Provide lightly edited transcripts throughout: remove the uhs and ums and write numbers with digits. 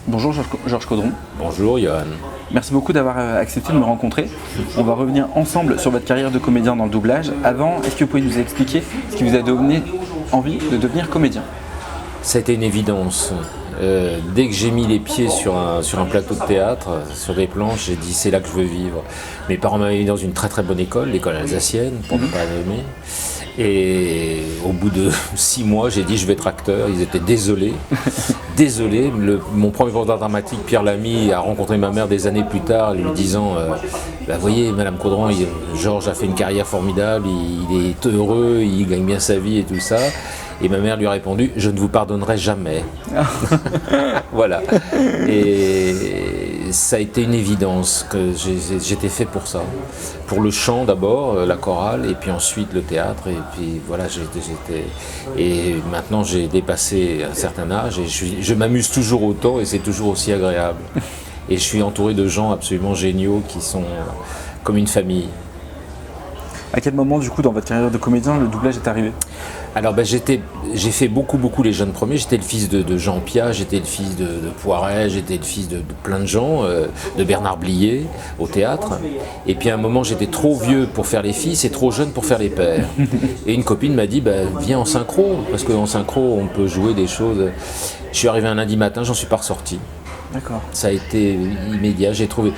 Bonjour Georges Caudron. Bonjour Johan. Merci beaucoup d'avoir accepté de me rencontrer. On va revenir ensemble sur votre carrière de comédien dans le doublage. Avant, est-ce que vous pouvez nous expliquer ce qui vous a donné envie de devenir comédien? Ça a été une évidence. Dès que j'ai mis les pieds sur un plateau de théâtre, sur des planches, j'ai dit c'est là que je veux vivre. Mes parents m'avaient mis dans une très très bonne école, l'école alsacienne, pour ne pas nommer. Et au bout de 6 mois, j'ai dit je vais être acteur. Ils étaient désolés. Désolé. Mon premier professeur dramatique, Pierre Lamy, a rencontré ma mère des années plus tard, lui disant bah, voyez, Madame Caudron, Georges a fait une carrière formidable, il est heureux, il gagne bien sa vie et tout ça. Et ma mère lui a répondu je ne vous pardonnerai jamais. Voilà. Et ça a été une évidence que j'étais fait pour ça. Pour le chant d'abord, la chorale, et puis ensuite le théâtre. Et puis voilà, et maintenant j'ai dépassé un certain âge et je m'amuse toujours autant et c'est toujours aussi agréable. Et je suis entouré de gens absolument géniaux qui sont comme une famille. À quel moment, du coup, dans votre carrière de comédien, le doublage est arrivé? Alors j'ai fait beaucoup les jeunes premiers. J'étais le fils de Jean Piat, j'étais le fils de Poiret, j'étais le fils de plein de gens, de Bernard Blier au théâtre. Et puis à un moment j'étais trop vieux pour faire les fils et trop jeune pour faire les pères. Et une copine m'a dit viens en synchro, parce qu'en synchro on peut jouer des choses. Je suis arrivé un lundi matin, j'en suis pas ressorti. D'accord. Ça a été immédiat. J'ai trouvé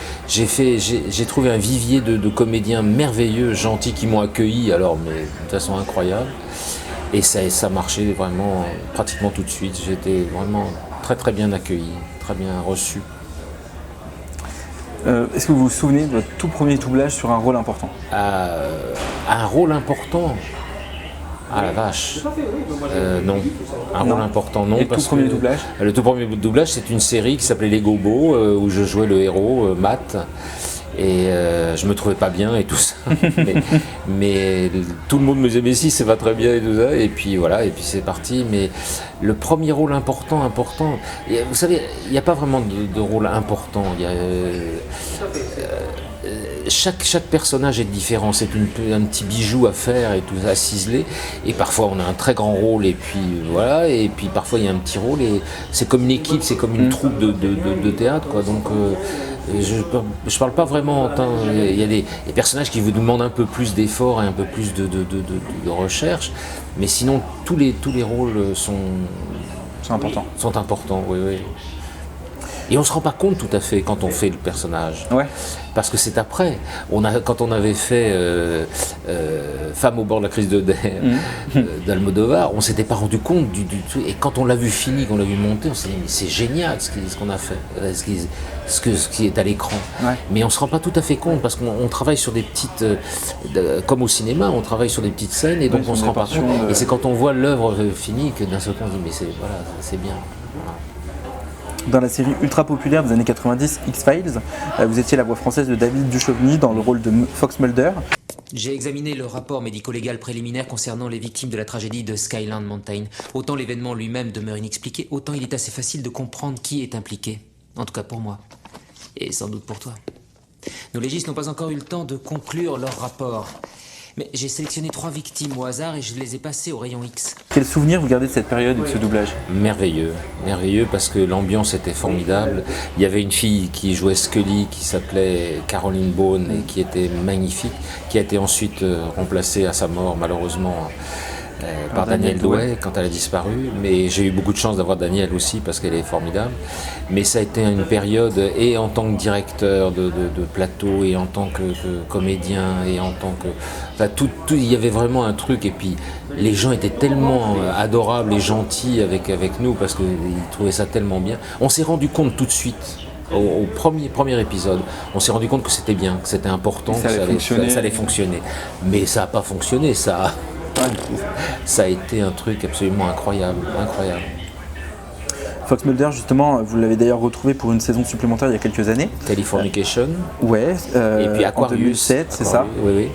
un vivier de comédiens merveilleux, gentils, qui m'ont accueilli, mais de façon incroyable. Et ça marchait vraiment pratiquement tout de suite. J'étais vraiment très très bien accueilli, très bien reçu. Est-ce que vous vous souvenez de votre tout premier doublage sur un rôle important? Un rôle important? Ah la vache. Non. Rôle important, non. Et le tout premier doublage? Le tout premier doublage, c'est une série qui s'appelait Les Gobos, où je jouais le héros, Matt. Et je me trouvais pas bien et tout ça. mais tout le monde me disait mais si, ça va très bien et tout ça. Et puis voilà, et puis c'est parti. Mais le premier rôle important, vous savez, il n'y a pas vraiment de rôle important. Chaque personnage est différent, c'est un petit bijou à faire et tout ça, à ciseler. Et parfois on a un très grand rôle et puis voilà, et puis parfois il y a un petit rôle et c'est comme une équipe, c'est comme une troupe de théâtre, quoi. Donc je parle pas vraiment il y a des personnages qui vous demandent un peu plus d'effort et un peu plus de recherche, mais sinon tous les rôles sont importants. Sont importants, oui. Et on ne se rend pas compte tout à fait quand on fait le personnage. Ouais. Parce que c'est après. Quand on avait fait Femme au bord de la crise de d'Almodovar, on ne s'était pas rendu compte du truc. Et quand on l'a vu fini, qu'on l'a vu monter, on s'est dit mais c'est génial ce qu'on a fait, ce qui est à l'écran. Ouais. Mais on ne se rend pas tout à fait compte parce qu'on travaille sur des petites, comme au cinéma, on travaille sur des petites scènes et donc on ne se rend pas compte. Et c'est quand on voit l'œuvre finie que d'un seul coup on se dit mais c'est bien. Voilà. Dans la série ultra populaire des années 90, X-Files, vous étiez la voix française de David Duchovny dans le rôle de Fox Mulder. J'ai examiné le rapport médico-légal préliminaire concernant les victimes de la tragédie de Skyland Mountain. Autant l'événement lui-même demeure inexpliqué, autant il est assez facile de comprendre qui est impliqué. En tout cas pour moi. Et sans doute pour toi. Nos légistes n'ont pas encore eu le temps de conclure leur rapport. Mais j'ai sélectionné 3 victimes au hasard et je les ai passées au rayon X. Quel souvenir vous gardez de cette période et de ce doublage? Merveilleux parce que l'ambiance était formidable. Il y avait une fille qui jouait Scully qui s'appelait Caroline Bone et qui était magnifique, qui a été ensuite remplacée à sa mort malheureusement par Danielle Douai quand elle a disparu. Mais j'ai eu beaucoup de chance d'avoir Danielle aussi parce qu'elle est formidable. Mais ça a été une période, et en tant que directeur de plateau, et en tant que comédien, et en tant que... Enfin, il y avait vraiment un truc, et puis les gens étaient tellement adorables et gentils avec nous parce qu'ils trouvaient ça tellement bien. On s'est rendu compte tout de suite, au premier épisode, on s'est rendu compte que c'était bien, que c'était important, que ça allait fonctionner. Mais ça n'a pas fonctionné, ça a été un truc absolument incroyable. Fox Mulder, justement, vous l'avez d'ailleurs retrouvé pour une saison supplémentaire il y a quelques années. Californication. Ouais. Et puis Aquarius. En 2007, c'est ça. Oui.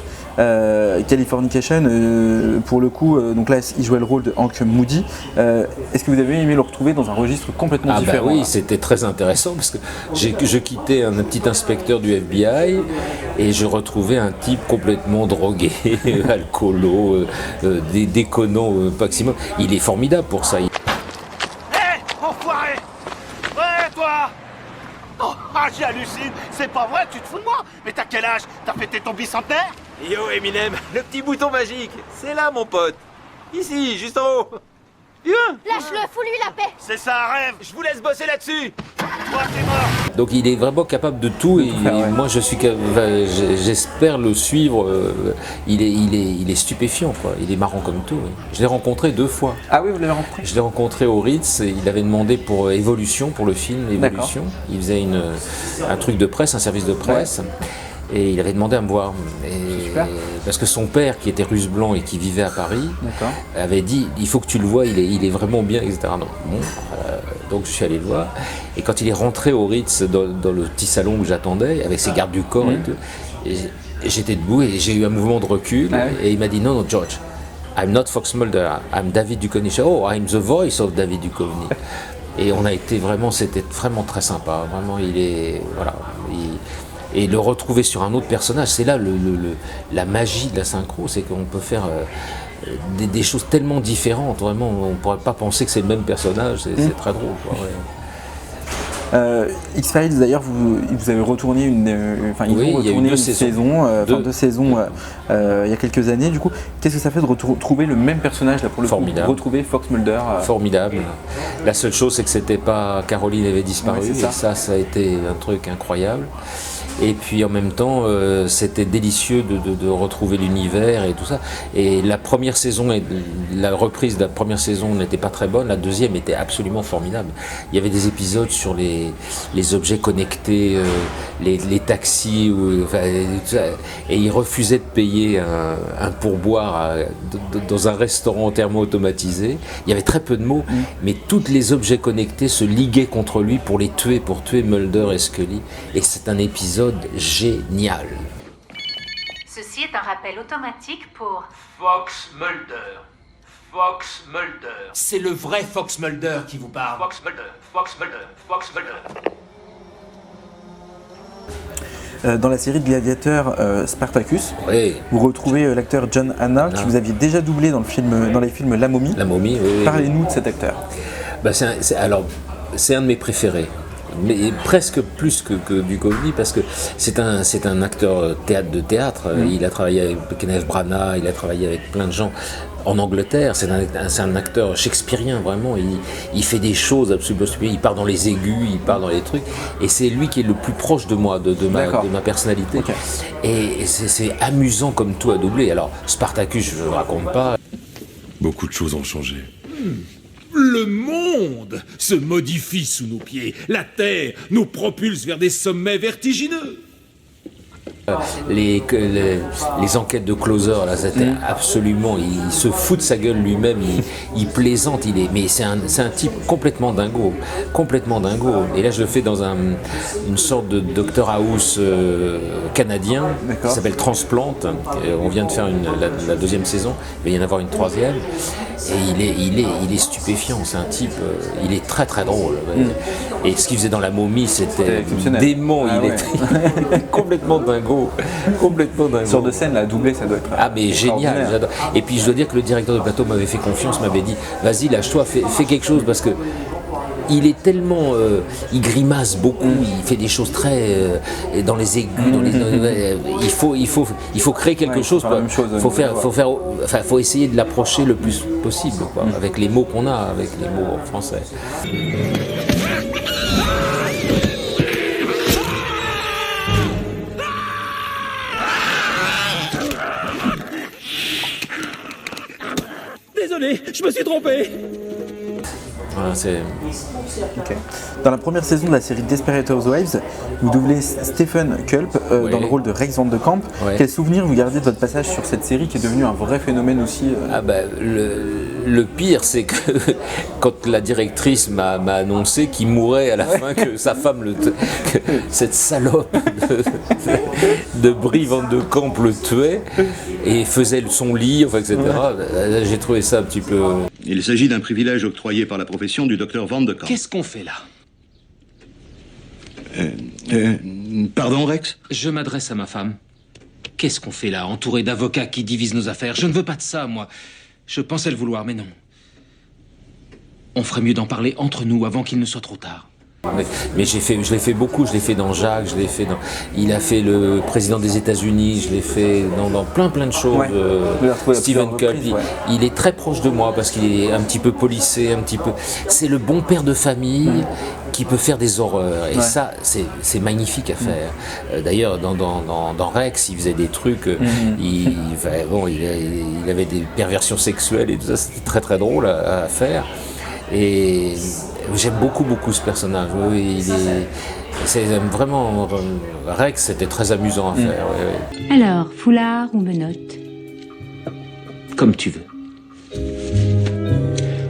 Californication, pour le coup, donc là, il jouait le rôle de Hank Moody. Est-ce que vous avez aimé le retrouver dans un registre complètement différent? Oui, c'était très intéressant parce que je quittais un petit inspecteur du FBI et je retrouvais un type complètement drogué, alcoolo, déconnant au maximum. Il est formidable pour ça. Enfoiré! Ouais, toi! C'est pas vrai, tu te fous de moi? Mais t'as quel âge? T'as fêté ton bicentenaire? Yo Eminem, le petit bouton magique, c'est là mon pote. Ici, juste en haut. Viens. Lâche-le, fous-lui la paix. C'est ça un rêve. Je vous laisse bosser là-dessus. Toi, t'es mort. Donc il est vraiment capable de tout et, faire, ouais. moi j'espère le suivre. Il est stupéfiant, quoi. Il est marrant comme tout. Oui. Je l'ai rencontré 2 fois. Ah oui, vous l'avez rencontré? Je l'ai rencontré au Ritz et il avait demandé pour Évolution, pour le film Évolution. Il faisait un truc de presse, un service de presse. Et il avait demandé à me voir. Parce que son père, qui était russe blanc et qui vivait à Paris, avait dit il faut que tu le vois, il est vraiment bien, etc. Non. Bon, donc je suis allé le voir. Et quand il est rentré au Ritz, dans le petit salon où j'attendais, avec ses gardes du corps et tout, et j'étais debout et j'ai eu un mouvement de recul. Et il m'a dit non, George, I'm not Fox Mulder, I'm David Duchovny. Oh, I'm the voice of David Duchovny. Et on a été vraiment, c'était vraiment très sympa. Vraiment, il est. Voilà. Et le retrouver sur un autre personnage, c'est là la magie de la synchro, c'est qu'on peut faire des choses tellement différentes, vraiment, on ne pourrait pas penser que c'est le même personnage, c'est très drôle. Quoi, ouais. X-Files d'ailleurs, vous avez retourné ils ont retourné une saison, deux saisons il y a quelques années. Du coup, qu'est-ce que ça fait de retrouver le même personnage là pour le coup, retrouver Fox Mulder Formidable. La seule chose, c'est que c'était pas Caroline avait disparu, et ça a été un truc incroyable. Et puis en même temps, c'était délicieux de retrouver l'univers et tout ça. Et la première saison, la reprise de la première saison n'était pas très bonne, la deuxième était absolument formidable. Il y avait des épisodes sur les objets connectés, les taxis, et ils refusaient de payer un pourboire dans un restaurant entièrement automatisé. Il y avait très peu de mots, mais tous les objets connectés se liguaient contre lui pour tuer Mulder et Scully. Et c'est un épisode génial. Ceci est un rappel automatique pour Fox Mulder. Fox Mulder. C'est le vrai Fox Mulder qui vous parle. Fox Mulder. Fox Mulder. Fox Mulder. Dans la série de Gladiateur Spartacus, vous retrouvez l'acteur John Hannah, que vous aviez déjà doublé dans les films La Momie. La Momie, oui. Parlez-nous de cet acteur. C'est un de mes préférés. Mais presque plus que Duchovny, parce que c'est un acteur de théâtre. Il a travaillé avec Kenneth Branagh, il a travaillé avec plein de gens en Angleterre. C'est un acteur shakespearien, vraiment. Il fait des choses absolument stupides. Il part dans les aigus, il part dans les trucs. Et c'est lui qui est le plus proche de moi, de ma personnalité. Okay. Et c'est amusant comme tout à doubler. Alors, Spartacus, je ne le raconte pas. Beaucoup de choses ont changé. Le monde se modifie sous nos pieds. La Terre nous propulse vers des sommets vertigineux. Les enquêtes de Closer, là, c'était absolument. Il se fout de sa gueule lui-même, il plaisante, mais c'est un type complètement dingo. Et là, je le fais dans une sorte de Dr House canadien qui s'appelle Transplant. On vient de faire la deuxième saison, il va y en avoir une troisième. Et il est stupéfiant, c'est un type, il est très très drôle. Et ce qu'il faisait dans La Momie, c'était dément, il était complètement dingo. Sur de scène, la doublée, ça doit être. Ah, mais génial, j'adore. Et puis je dois dire que le directeur de plateau m'avait fait confiance, m'avait dit vas-y, lâche-toi, fais quelque chose, parce que il est tellement. Il grimace beaucoup, il fait des choses très. Dans les aigus, il faut créer quelque chose. Faut essayer de l'approcher le plus possible, quoi, avec les mots qu'on a, avec les mots en français. Désolé, je me suis trompé. Voilà, Okay. Dans la première saison de la série Desperate Housewives, vous doublez Stephen Culp dans le rôle de Rex Van de Camp. Quel souvenir vous gardez de votre passage sur cette série qui est devenue un vrai phénomène aussi Le pire, c'est que quand la directrice m'a annoncé qu'il mourrait à la fin, que sa femme, que cette salope de Brie Van de Camp le tuait et faisait son lit, etc. J'ai trouvé ça un petit peu... Il s'agit d'un privilège octroyé par la profession du docteur Van de Camp. Qu'est-ce qu'on fait là? Pardon, Rex? Je m'adresse à ma femme. Qu'est-ce qu'on fait là, entouré d'avocats qui divisent nos affaires? Je ne veux pas de ça, moi. Je pensais le vouloir, mais non. On ferait mieux d'en parler entre nous avant qu'il ne soit trop tard. Mais je l'ai fait beaucoup, je l'ai fait dans Jacques, il a fait le président des États-Unis, je l'ai fait dans plein de choses. Stephen Culp, il est très proche de moi parce qu'il est un petit peu policé, c'est le bon père de famille qui peut faire des horreurs. Et ça, c'est magnifique à faire. D'ailleurs, dans Rex, il faisait des trucs, il avait des perversions sexuelles et tout ça, c'était très très drôle à faire. Et j'aime beaucoup ce personnage. C'est vraiment Rex, c'était très amusant à faire. Alors, foulard ou menottes? Comme tu veux.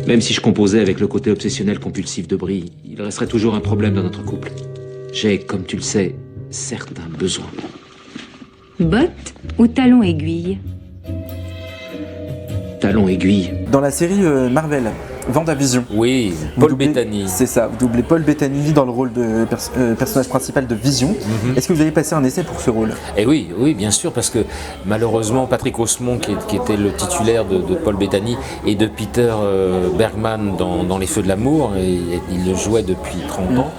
Même si je composais avec le côté obsessionnel compulsif de Brie, il resterait toujours un problème dans notre couple. J'ai, comme tu le sais, certains besoins. Bottes ou talons aiguilles? Talons aiguilles. Dans la série Marvel, WandaVision. Oui, Paul Bettany. C'est ça, vous doublez Paul Bettany dans le rôle de personnage principal de Vision. Est-ce que vous avez passé un essai pour ce rôle? Et oui, bien sûr, parce que malheureusement, Patrick Osmond, qui était le titulaire de Paul Bettany et de Peter Bergman dans Les Feux de l'amour, et il le jouait depuis 30 ans,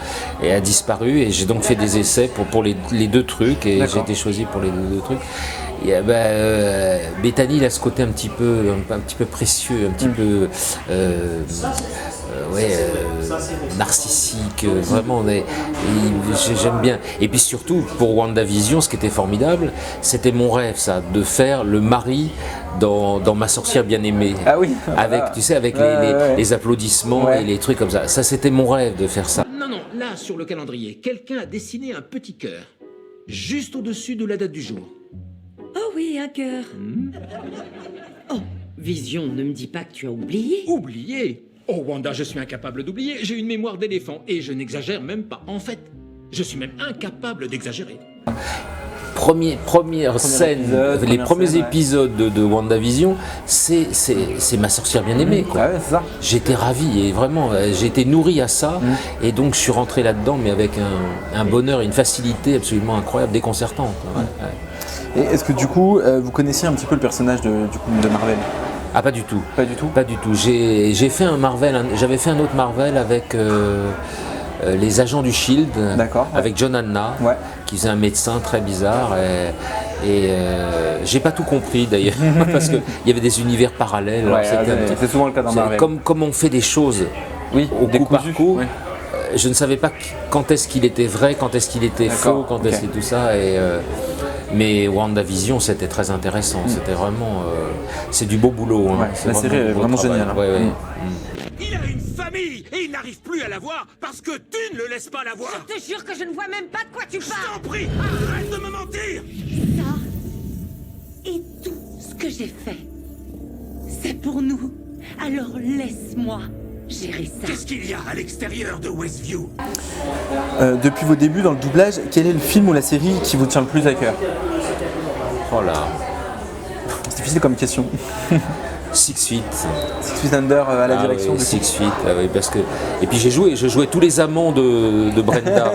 et a disparu. Et j'ai donc fait des essais pour les deux trucs, et j'ai été choisi pour les deux trucs. Bettany, il a ce côté un petit peu précieux, un petit peu narcissique, vraiment, j'aime bien. Et puis surtout, pour WandaVision, ce qui était formidable, c'était mon rêve, ça, de faire le mari dans Ma sorcière bien-aimée. Ah oui. Avec les applaudissements et les trucs comme ça. Ça, c'était mon rêve de faire ça. Non, là, sur le calendrier, quelqu'un a dessiné un petit cœur, juste au-dessus de la date du jour. Oh oui, un cœur. Oh, Vision, ne me dis pas que tu as oublié. Oublié? Oh, Wanda, je suis incapable d'oublier. J'ai une mémoire d'éléphant et je n'exagère même pas. En fait, je suis même incapable d'exagérer. Première scène, les premiers épisodes de WandaVision, c'est Ma sorcière bien-aimée, quoi. Ah ouais, c'est ça. J'étais ravi et vraiment, j'ai été nourri à ça. Et donc, je suis rentré là-dedans, mais avec un bonheur et une facilité absolument incroyable, déconcertante. Et est-ce que du coup, vous connaissiez un petit peu le personnage de Marvel? Ah, pas du tout. Pas du tout. Pas du tout. J'ai fait un Marvel, j'avais fait un autre Marvel avec les agents du Shield, avec John Anna, qui faisait un médecin très bizarre. Et j'ai pas tout compris d'ailleurs, parce qu'il y avait des univers parallèles. C'est souvent le cas dans Marvel. Comme on fait des choses au coup par coup. Je ne savais pas quand est-ce qu'il était vrai, quand est-ce qu'il était faux, quand est-ce que tout ça. Mais WandaVision, c'était très intéressant. C'était vraiment, c'est du beau boulot. La série est vraiment géniale. Il a une famille et il n'arrive plus à la voir parce que tu ne le laisses pas la voir. Je te jure que je ne vois même pas de quoi tu parles. Je t'en prie, arrête de me mentir. Ça et tout ce que j'ai fait, c'est pour nous. Alors laisse-moi gérer ça. Qu'est-ce qu'il y a à l'extérieur de Westview? Depuis vos débuts dans le doublage, quel est le film ou la série qui vous tient le plus à cœur? Oh là. C'est difficile comme question. Six Feet Under à la direction de Six Feet, oui, parce que et puis je jouais tous les amants de Brenda.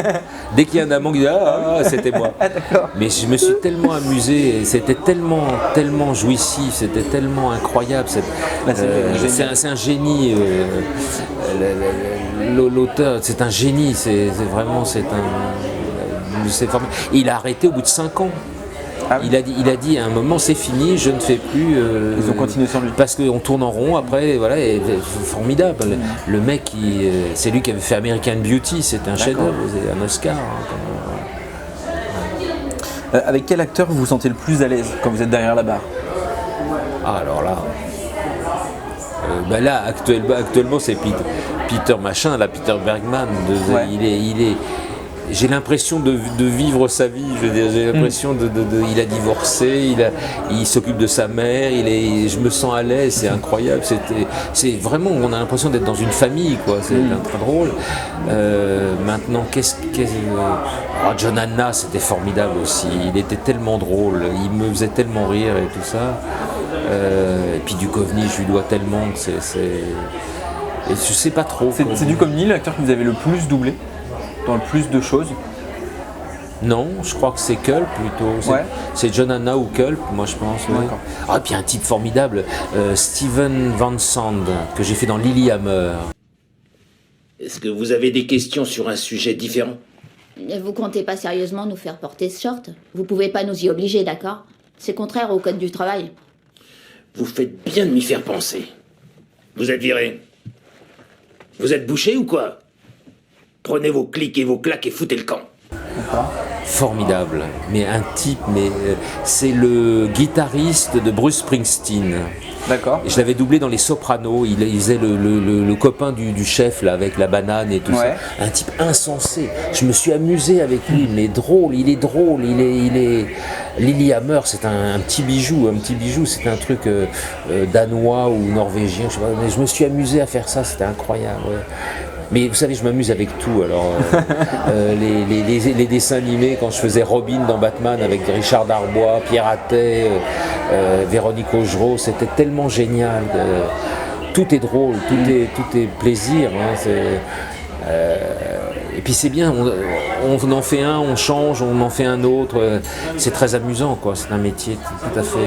Dès qu'il y a un amant qui dit c'était moi. Mais je me suis tellement amusé, c'était tellement jouissif, c'était tellement incroyable. C'est un génie. L'auteur, c'est un génie. C'est formidable. Et il a arrêté au bout de 5 ans. Il a dit à un moment c'est fini, je ne fais plus. Ils ont continué sans lui. Parce qu'on tourne en rond après, voilà, et formidable. Le mec, c'est lui qui avait fait American Beauty, c'était un chef-d'œuvre, un Oscar. Avec quel acteur vous vous sentez le plus à l'aise quand vous êtes derrière la barre? Alors là. Là, actuellement, c'est Peter machin, là, Peter Bergman. Il est. J'ai l'impression de vivre sa vie. Je veux dire, j'ai l'impression il a divorcé, il s'occupe de sa mère. Je me sens à l'aise, c'est incroyable. C'est vraiment, on a l'impression d'être dans une famille, quoi. C'est très drôle. Maintenant, John Anna, c'était formidable aussi. Il était tellement drôle, il me faisait tellement rire et tout ça. Et puis Duchovny, je lui dois tellement. Et je sais pas trop. C'est Duchovny, l'acteur que vous avez le plus doublé? Dans le plus de choses? Non, je crois que c'est Culp plutôt. C'est John Anna ou Culp, moi je pense. Ah, et puis un type formidable, Steven Van Zandt, que j'ai fait dans Lilyhammer. Est-ce que vous avez des questions sur un sujet différent? Vous comptez pas sérieusement nous faire porter ce short? Vous pouvez pas nous y obliger, d'accord? C'est contraire au code du travail. Vous faites bien de m'y faire penser. Vous êtes viré. Vous êtes bouché ou quoi? Prenez vos clics et vos claques et foutez le camp. Formidable, mais un type, c'est le guitariste de Bruce Springsteen. D'accord. Je l'avais doublé dans Les Sopranos, il faisait le copain du chef là, avec la banane et tout ça. Un type insensé. Je me suis amusé avec lui, mais drôle, il est drôle, il est... Lillehammer, c'est un petit bijou, c'est un truc danois ou norvégien, je sais pas, mais je me suis amusé à faire ça, c'était incroyable. Ouais. Mais vous savez, je m'amuse avec tout. Alors, les dessins animés, quand je faisais Robin dans Batman avec Richard Darbois, Pierre Attet, Véronique Augereau, c'était tellement génial. Tout est drôle, tout est plaisir. Hein, et puis c'est bien, on en fait un, on change, on en fait un autre. C'est très amusant, quoi. C'est un métier tout à fait...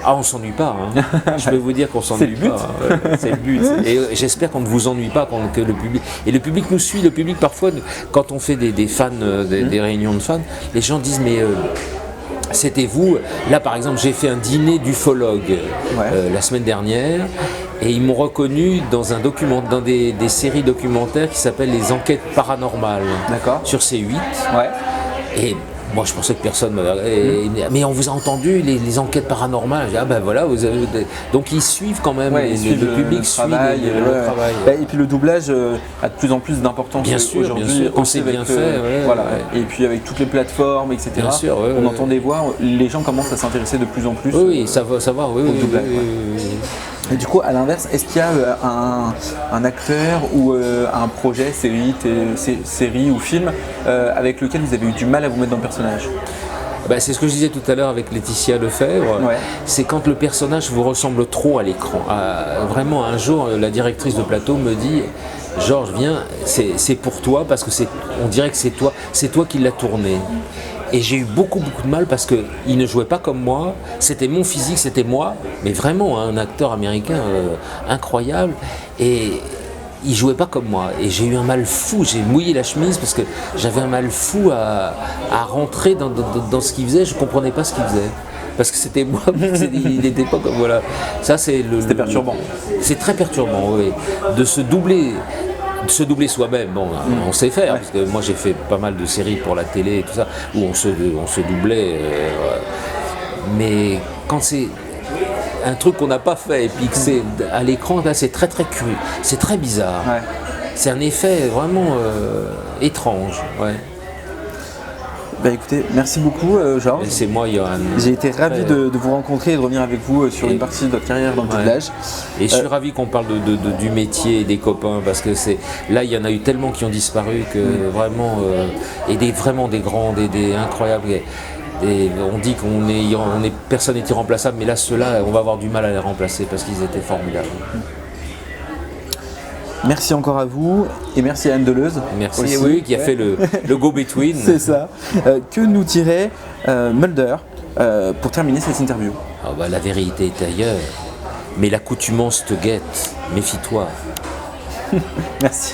Ah, on s'ennuie pas, hein. Je peux vous dire qu'on s'ennuie pas. C'est le but. Et j'espère qu'on ne vous ennuie pas, que le public... Et le public nous suit, le public parfois, quand on fait des fans, des réunions de fans, les gens disent mais... c'était vous. Là, par exemple, j'ai fait un dîner d'ufologues la semaine dernière et ils m'ont reconnu dans dans des séries documentaires qui s'appellent Les Enquêtes Paranormales sur C8. Et moi, je pensais que personne mais on vous a entendu, les enquêtes paranormales. Ah ben voilà, vous avez... Donc ils suivent quand même, le public suit le travail. Et puis le doublage a de plus en plus d'importance aujourd'hui. Quand c'est bien fait. Et puis avec toutes les plateformes, etc. Bien sûr, on entend des voix, les gens commencent à s'intéresser de plus en plus au doublage. Et du coup, à l'inverse, est-ce qu'il y a un acteur ou un projet, série ou film avec lequel vous avez eu du mal à vous mettre dans le personnage? C'est ce que je disais tout à l'heure avec Laetitia Lefebvre. C'est quand le personnage vous ressemble trop à l'écran. Vraiment, un jour, la directrice de plateau me dit « Georges, viens, c'est pour toi parce que on dirait que c'est toi qui l'as tourné. » Et j'ai eu beaucoup de mal parce qu'il ne jouait pas comme moi, c'était mon physique, c'était moi, mais vraiment un acteur américain incroyable, et il jouait pas comme moi. Et j'ai eu un mal fou, j'ai mouillé la chemise parce que j'avais un mal fou à rentrer dans ce qu'il faisait, je comprenais pas ce qu'il faisait. Parce que c'était moi, il n'était pas comme... Voilà. Ça, c'était perturbant. C'est très perturbant, oui. De se doubler soi-même, on sait faire, parce que moi j'ai fait pas mal de séries pour la télé et tout ça, où on se doublait, mais quand c'est un truc qu'on n'a pas fait et puis que c'est à l'écran, là c'est très très cru, c'est très bizarre, c'est un effet vraiment étrange. Écoutez, merci beaucoup Georges. C'est moi Johan. J'ai été ravi de vous rencontrer et de revenir avec vous sur une partie de votre carrière dans le doublage. Et je suis ravi qu'on parle du métier et des copains parce que là il y en a eu tellement qui ont disparu que vraiment et vraiment des grands, des incroyables. Et on dit personne n'est irremplaçable, mais là ceux-là on va avoir du mal à les remplacer parce qu'ils étaient formidables. Merci encore à vous et merci à Anne Deleuze. Merci, aussi, qui a fait le go-between. C'est ça. Que nous tirait Mulder pour terminer cette interview? La vérité est ailleurs, mais l'accoutumance te guette. Méfie-toi. Merci.